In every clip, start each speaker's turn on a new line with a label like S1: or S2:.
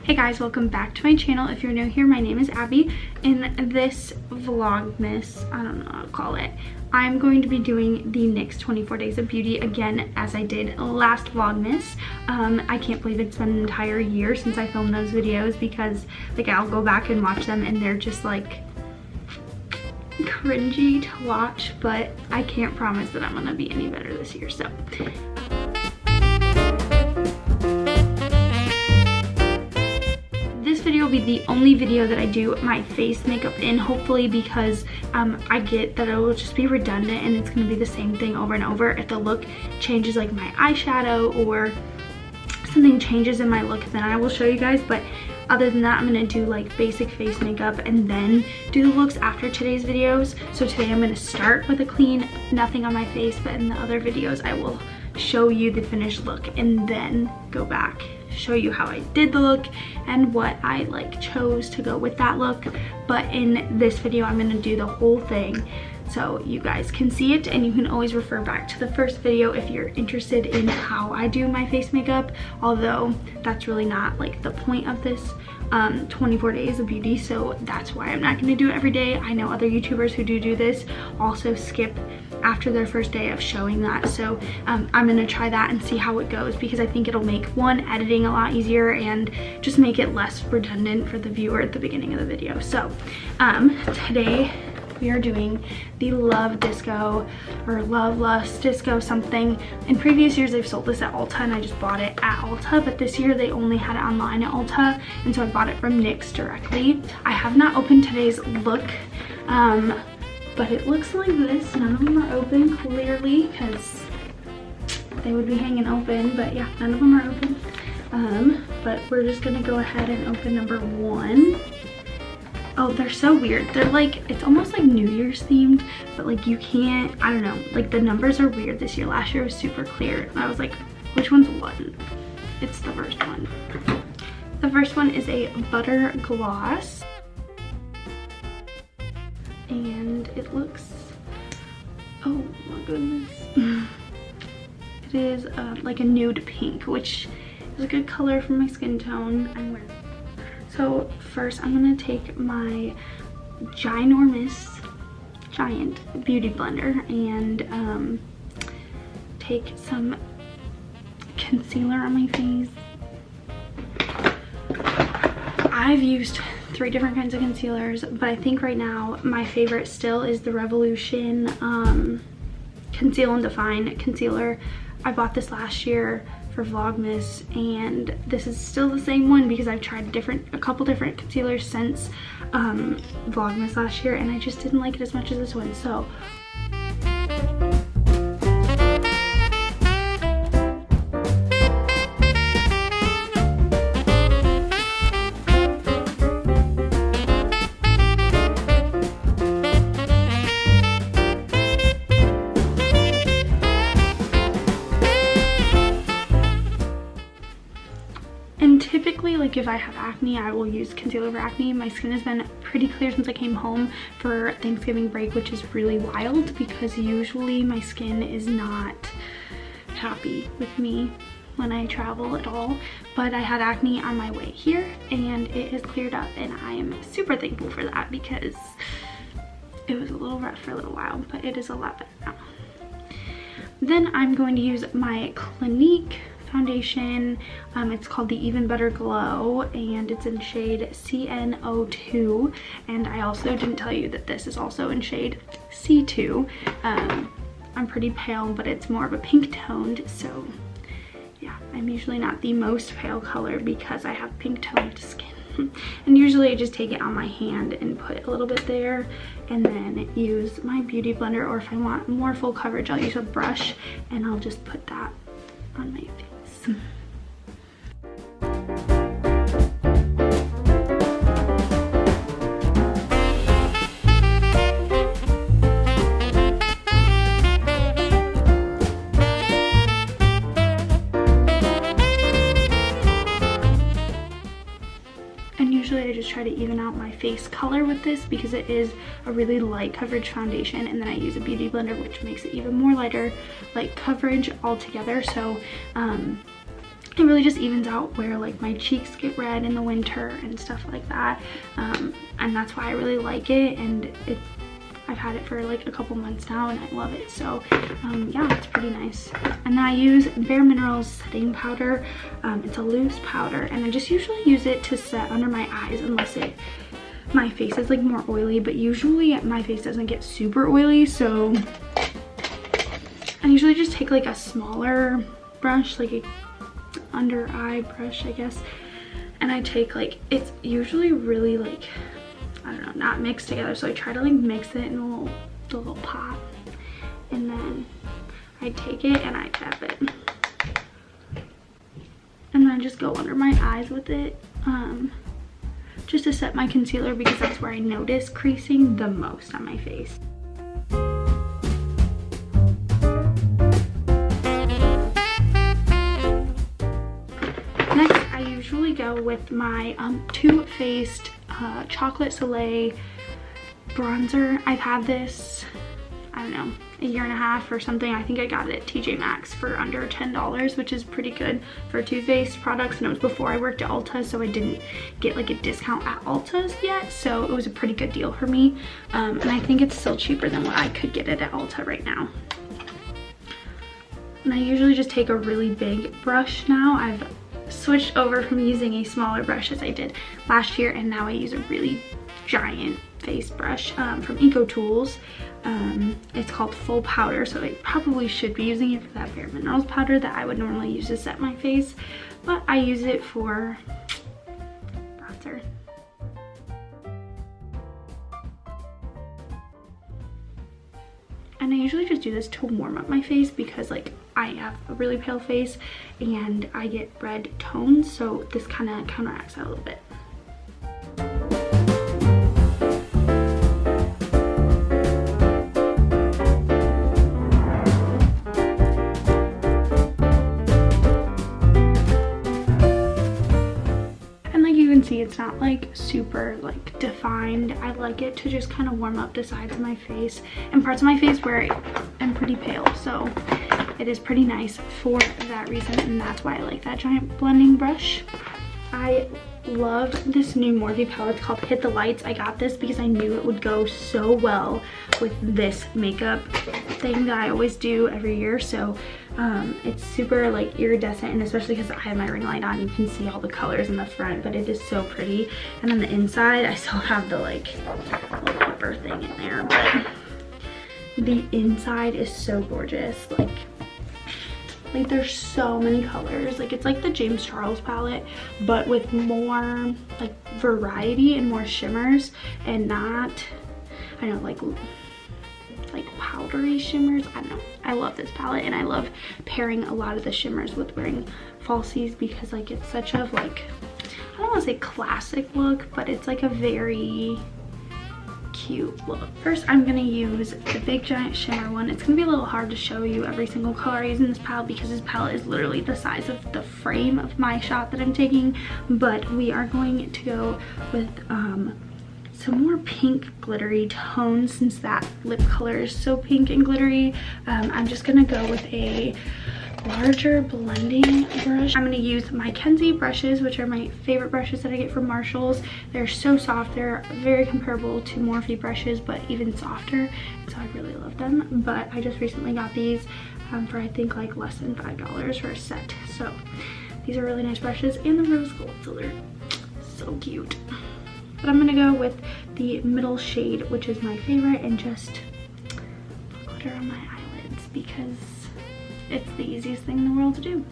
S1: Hey guys, welcome back to my channel. If you're new here, my name is Abby. In this vlogmas, I don't know what to call it, I'm going to be doing the NYX 24 Days of Beauty again as I did last vlogmas. I can't believe it's been an entire year since I filmed those videos because like I'll go back and watch them and they're just like cringy to watch, but I can't promise that I'm gonna be any better this year. So this video will be the only video that I do my face makeup in, hopefully, because I get that it will just be redundant and it's going to be the same thing over and over. If the look changes, like my eyeshadow or something changes in my look, then I will show you guys. But other than that, I'm going to do like basic face makeup and then do the looks after today's videos. So today I'm going to start with a clean, nothing on my face, but in the other videos I will show you the finished look and then go back, show you how I did the look and what I like chose to go with that look. But in this video I'm going to do the whole thing so you guys can see it, and you can always refer back to the first video if you're interested in how I do my face makeup, although that's really not like the point of this 24 Days of Beauty, so that's why I'm not going to do it every day. I know other YouTubers who do this also skip after their first day of showing that, so I'm going to try that and see how it goes, because I think it'll make one, editing a lot easier and just make it less redundant for the viewer at the beginning of the video. So today we are doing the Love Disco or Love Lust Disco something. In previous years they've sold this at Ulta and I just bought it at Ulta, but this year they only had it online at Ulta, and so I bought it from NYX directly. I have not opened today's look, but it looks like this. None of them are open, clearly, because they would be hanging open, but yeah, none of them are open. But we're just gonna go ahead and open number one. Oh, they're so weird. They're like, it's almost like New Year's themed, but like you can't, I don't know, like the numbers are weird this year. Last year was super clear and I was like, which one's what? It's the first one. The first one is a butter gloss and it looks, oh my goodness. It is like a nude pink, which is a good color for my skin tone. I'm wearing. So first I'm gonna take my giant beauty blender and take some concealer on my face. I've used 3 different kinds of concealers, but I think right now my favorite still is the Revolution Conceal and Define concealer. I bought this last year for Vlogmas, and this is still the same one because I've tried a couple different concealers since Vlogmas last year and I just didn't like it as much as this one. So typically, like if I have acne, I will use concealer for acne. My skin has been pretty clear since I came home for Thanksgiving break, which is really wild because usually my skin is not happy with me when I travel at all. But I had acne on my way here and it has cleared up and I am super thankful for that because it was a little rough for a little while, but it is a lot better now. Then I'm going to use my Clinique foundation. It's called the Even Better Glow and it's in shade CN02, and I also didn't tell you that this is also in shade C2. I'm pretty pale, but it's more of a pink toned, so yeah, I'm usually not the most pale color because I have pink toned skin. And usually I just take it on my hand and put a little bit there and then use my beauty blender, or if I want more full coverage I'll use a brush and I'll just put that on my face. And usually I just try to even out my face color with this because it is a really light coverage foundation, and then I use a beauty blender which makes it even more lighter light coverage altogether. So it really just evens out where like my cheeks get red in the winter and stuff like that. And that's why I really like it, and I've had it for like a couple months now and I love it. So yeah, it's pretty nice. And then I use Bare Minerals setting powder. It's a loose powder, and I just usually use it to set under my eyes unless my face is like more oily, but usually my face doesn't get super oily. So I usually just take like a smaller brush, like a under eye brush, I guess, and I take like, it's usually really like, I don't know, not mixed together, so I try to like mix it in the little pot, and then I take it and I tap it, and then I just go under my eyes with it, just to set my concealer, because that's where I notice creasing the most on my face. Usually go with my Too Faced Chocolate Soleil bronzer. I've had this, I don't know, a year and a half or something. I think I got it at TJ Maxx for under $10, which is pretty good for Too Faced products, and it was before I worked at Ulta, so I didn't get like a discount at Ulta's yet, so it was a pretty good deal for me. And I think it's still cheaper than what I could get it at Ulta right now. And I usually just take a really big brush now. I've switched over from using a smaller brush as I did last year, and now I use a really giant face brush from Eco Tools. It's called Full Powder, so I probably should be using it for that Bare Minerals powder that I would normally use to set my face, but I use it for bronzer. And I usually just do this to warm up my face, because like I have a really pale face and I get red tones, so this kind of counteracts that a little bit. And like you can see, it's not like super like defined. I like it to just kind of warm up the sides of my face and parts of my face where I'm pretty pale, so it is pretty nice for that reason, and that's why I like that giant blending brush. I love this new Morphe palette. It's called Hit the Lights. I got this because I knew it would go so well with this makeup thing that I always do every year. So it's super like iridescent, and especially because I have my ring light on, you can see all the colors in the front, but it is so pretty. And on the inside, I still have the like little clipper thing in there, but the inside is so gorgeous. Like there's so many colors. Like it's like the James Charles palette, but with more like variety and more shimmers, and not, I don't know, like powdery shimmers. I don't know. I love this palette, and I love pairing a lot of the shimmers with wearing falsies, because like it's such a like, I don't want to say classic look, but it's like a very cute look. First, I'm gonna use the big giant shimmer one. It's gonna be a little hard to show you every single color I use in this palette, because this palette is literally the size of the frame of my shot that I'm taking, but we are going to go with some more pink glittery tones, since that lip color is so pink and glittery. I'm just gonna go with a larger blending brush. I'm going to use my Kenzie brushes, which are my favorite brushes that I get from Marshalls. They're so soft. They're very comparable to Morphe brushes, but even softer, so I really love them. But I just recently got these for I think like less than $5 for a set. So these are really nice brushes, and the rose gold, so they're so cute. But I'm going to go with the middle shade, which is my favorite, and just put glitter on my eyelids, because it's the easiest thing in the world to do.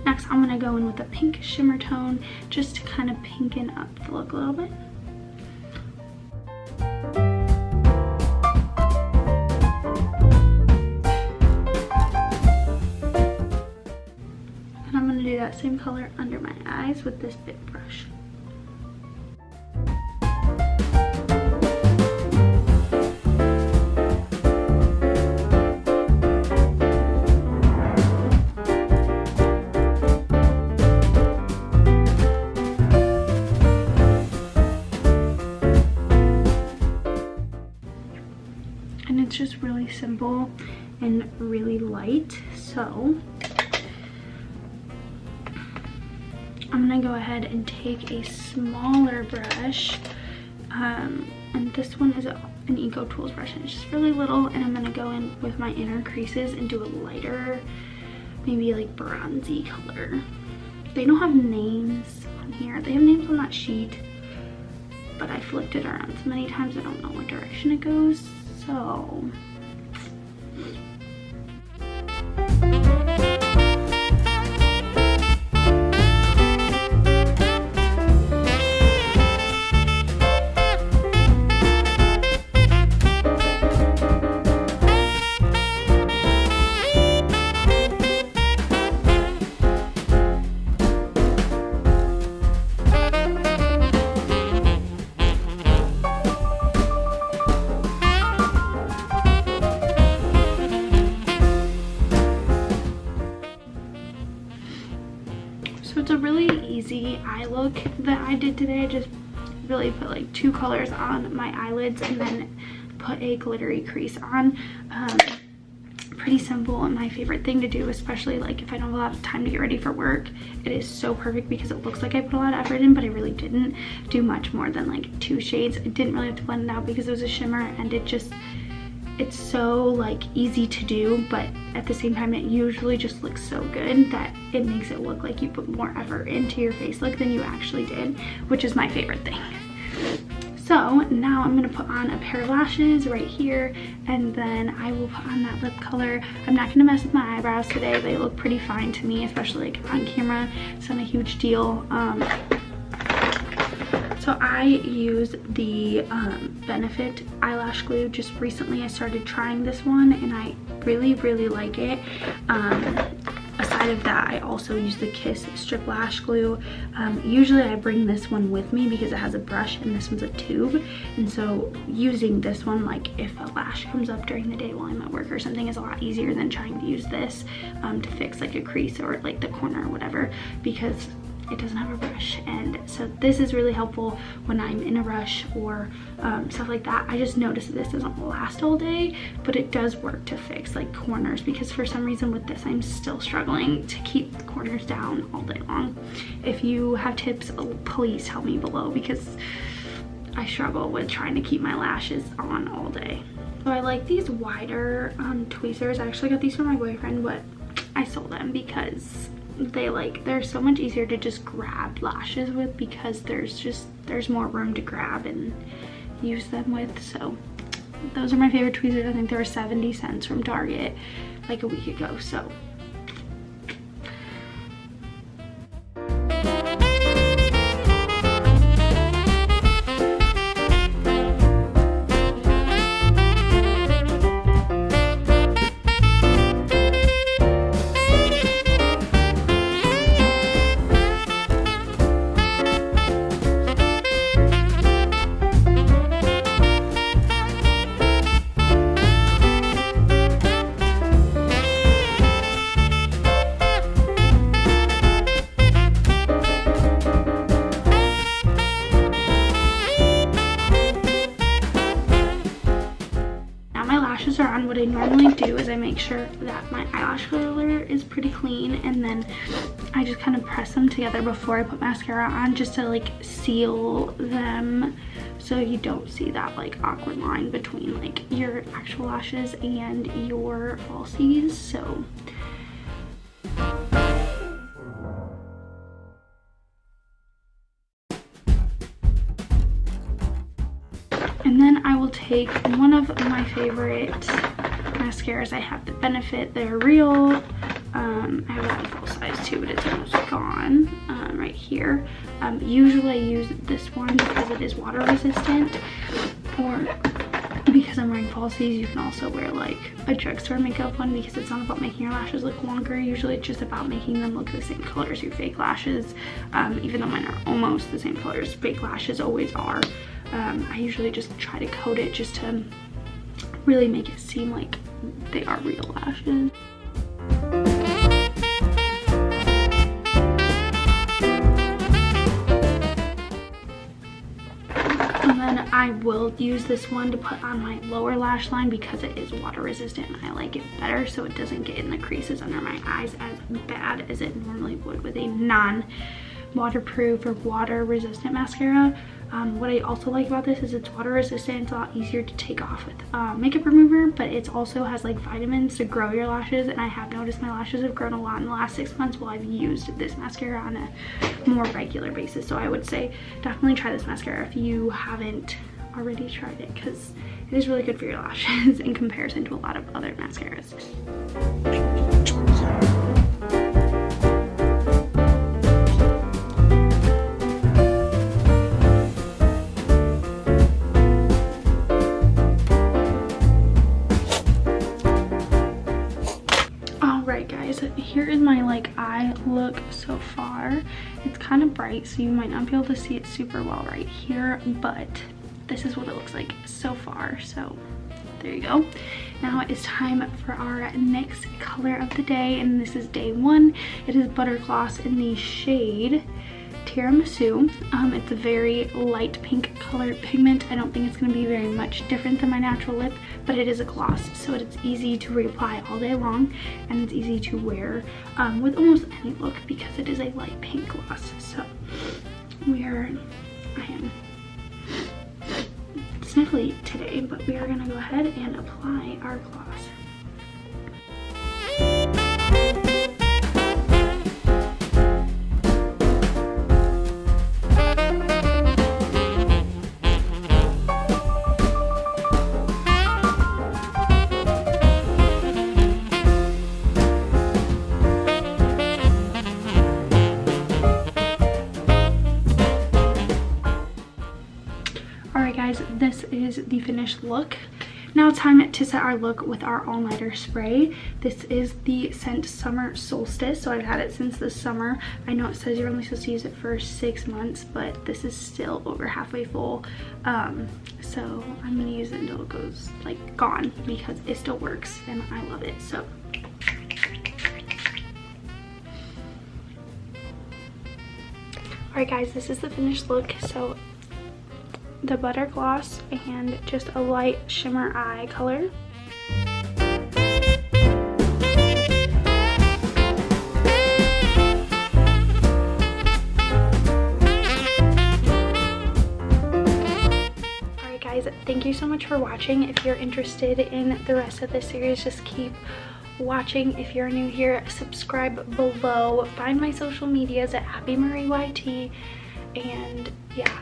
S1: Next, I'm going to go in with a pink shimmer tone, just to kind of pinken up the look a little bit. That same color under my eyes with this big brush. simple and really light. So I'm gonna go ahead and take a smaller brush, and this one is an Eco Tools brush, and it's just really little, and I'm gonna go in with my inner creases and do a lighter, maybe like bronzy color. They don't have names on here. They have names on that sheet, but I flipped it around so many times I don't know what direction it goes, so it's a really easy eye look that I did today. I just really put like 2 colors on my eyelids and then put a glittery crease on. Pretty simple and my favorite thing to do, especially like if I don't have a lot of time to get ready for work. It is so perfect because it looks like I put a lot of effort in, but I really didn't do much more than like 2 shades. I didn't really have to blend it out because it was a shimmer, and it's so like easy to do, but at the same time it usually just looks so good that it makes it look like you put more effort into your face look than you actually did, which is my favorite thing. So now I'm gonna put on a pair of lashes right here, and then I will put on that lip color. I'm not gonna mess with my eyebrows today. They look pretty fine to me, especially like on camera. It's not a huge deal. So I use the Benefit eyelash glue. Just recently I started trying this one and I really like it. Aside of that, I also use the Kiss strip lash glue. Usually I bring this one with me because it has a brush and this one's a tube, and so using this one, like if a lash comes up during the day while I'm at work or something, is a lot easier than trying to use this to fix like a crease or like the corner or whatever, because it doesn't have a brush. And so this is really helpful when I'm in a rush or stuff like that. I just noticed that this doesn't last all day, but it does work to fix like corners, because for some reason with this I'm still struggling to keep the corners down all day long. If you have tips, please tell me below, because I struggle with trying to keep my lashes on all day. So I like these wider tweezers. I actually got these from my boyfriend, but I sold them because they're so much easier to just grab lashes with, because there's more room to grab and use them with. So those are my favorite tweezers. I think they were 70 cents from Target like a week ago. So are on. What I normally do is I make sure that my eyelash curler is pretty clean, and then I just kind of press them together before I put mascara on, just to like seal them so you don't see that like awkward line between like your actual lashes and your falsies. So and then I will take one of my favorite mascaras. I have the Benefit. They're real. I have that in full size too, but it's almost gone right here. Usually I use this one because it is water resistant, or because I'm wearing falsies. You can also wear like a drugstore makeup one, because it's not about making your lashes look longer. Usually it's just about making them look the same color as your fake lashes, even though mine are almost the same color as fake lashes always are. I usually just try to coat it just to really make it seem like they are real lashes. And then I will use this one to put on my lower lash line because it is water resistant and I like it better so it doesn't get in the creases under my eyes as bad as it normally would with a non-waterproof or water resistant mascara. What I also like about this is it's water resistant. It's a lot easier to take off with makeup remover, but it also has like vitamins to grow your lashes, and I have noticed my lashes have grown a lot in the last 6 months while I've used this mascara on a more regular basis. So I would say definitely try this mascara if you haven't already tried it, because it is really good for your lashes in comparison to a lot of other mascaras. Here is my like eye look so far. It's kind of bright, so you might not be able to see it super well right here, but this is what it looks like so far. So there you go. Now it's time for our next color of the day, and this is day 1. It is Butter Gloss in the shade Tiramisu. It's a very light pink color pigment. I don't think it's going to be very much different than my natural lip, but it is a gloss, so it's easy to reapply all day long, and it's easy to wear with almost any look because it is a light pink gloss. So I am sniffly today, but we are going to go ahead and apply our gloss. Guys, this is the finished look. Now it's time to set our look with our all-nighter spray. This is the scent Summer Solstice, so I've had it since the summer. I know it says you're only supposed to use it for 6 months, but this is still over halfway full, so I'm gonna use it until it goes like gone because it still works and I love it. So alright guys, this is the finished look. So the butter gloss and just a light shimmer eye color. Alright guys, thank you so much for watching. If you're interested in the rest of this series, just keep watching. If you're new here, subscribe below. Find my social medias at HappyMarieYT, and yeah.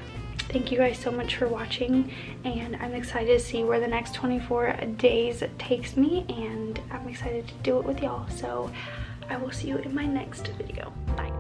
S1: Thank you guys so much for watching, and I'm excited to see where the next 24 days takes me, and I'm excited to do it with y'all. So I will see you in my next video. Bye.